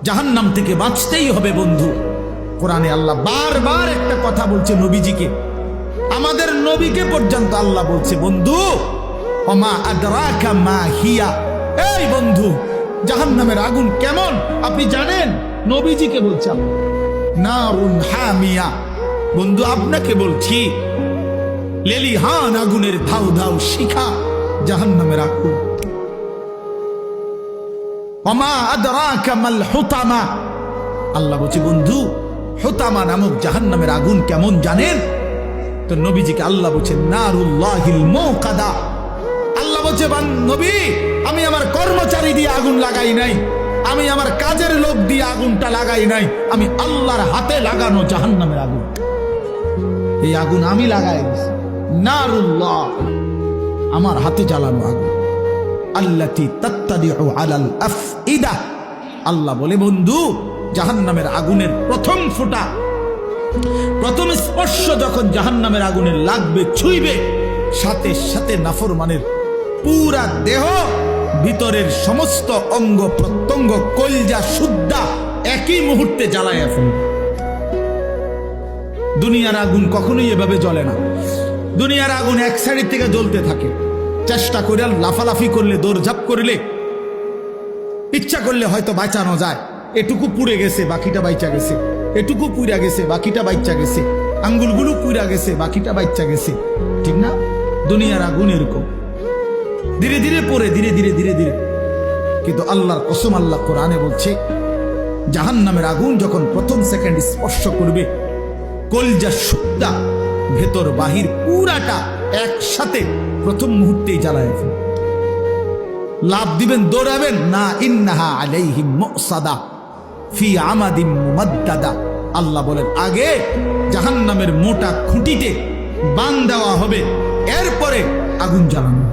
জাহান্নাম থেকে বাঁচতেই হবে বন্ধু। কোরআনে আল্লাহ বারবার একটা কথা বলছে নবীজিকে, আমাদের নবীকে পর্যন্ত আল্লাহ বলছে বন্ধু ওমা আদরাকা মা হিয়া, এই বন্ধু জাহান্নামের আগুন কেমন আপনি জানেন? নবীজিকে বলছে নারুন হামিয়া, বন্ধু আপনাকে বলছি লেলিহান আগুনের ধাউ ধাউ শিখা জাহান্নামের আগুন। ওমা আদরাকা মাল হুতামা, আল্লাহ বলছে বন্ধু হুতামা নামক জাহান্নামের আগুন কেমন জানেন? তো নবীজিকে আল্লাহ বলছে নারুল্লাহিল মুকাদা, আল্লাহ বলছে নবী আমি আমার কর্মচারী দিয়ে আগুন লাগাই নাই, আমি আমার কাজের লোক দিয়ে আগুনটা লাগাই নাই, আমি আল্লাহর হাতে লাগানো জাহান্নামের আগুন, এই আগুন আমি লাগাই দিয়েছি। নারুল্লাহ আমার হাতে জ্বালানো আগুন, আল্লাতী তাত্তাদিউ আলাল আফইদা, আল্লাহ বলে বন্ধু জাহান্নামের আগুনের প্রথম ফোঁটা, প্রথম স্পর্শ যখন জাহান্নামের আগুনের লাগবে, ছুঁইবে, সাথে সাথে নাফরমানের পুরা দেহ, ভিতরের সমস্ত অঙ্গ প্রত্যঙ্গ, কলজা সুদ্ধা একই মুহূর্তে জ্বালায় ফেলবে। দুনিয়ার আগুন কখনোই এভাবে জ্বলে না। দুনিয়ার আগুন এক সাইড থেকে জ্বলতে থাকে, চেষ্টা করে লাফালাফি করলে, দৌড়ঝাঁপ করলে, ইচ্ছা করলে হয়তো বাঁচানো যায়। এটুকু পুড়ে গেছে বাকিটা বাইচা গেছে, এটুকু পুড়া গেছে বাকিটা বাইচা গেছে, আঙ্গুলগুলো পুড়া গেছে বাকিটা বাইচা গেছে, ঠিক না? দুনিয়ার আগুন এরকম ধীরে ধীরে পড়ে, ধীরে ধীরে ধীরে ধীরে। কিন্তু আল্লাহর কসম, আল্লাহ কোরআনে বলছে জাহান্নামের আগুন যখন প্রথম সেকেন্ড স্পর্শ করবে, কলজা সুদ্ধা ভেতর বাহির পুরাটা একসাথে প্রথম মুহূর্তেই জ্বালায় ফেলবে। লাভ দিবেন, দৌড়াবেন না, ইন্নাহা আলাইহিম মুসাদা ফি আমাদিম মুমাদ্দাদা, আল্লাহ বলেন আগে জাহান্নামের মোটা খুঁটিতে বান দেওয়া হবে, এরপরে আগুন জ্বালানো।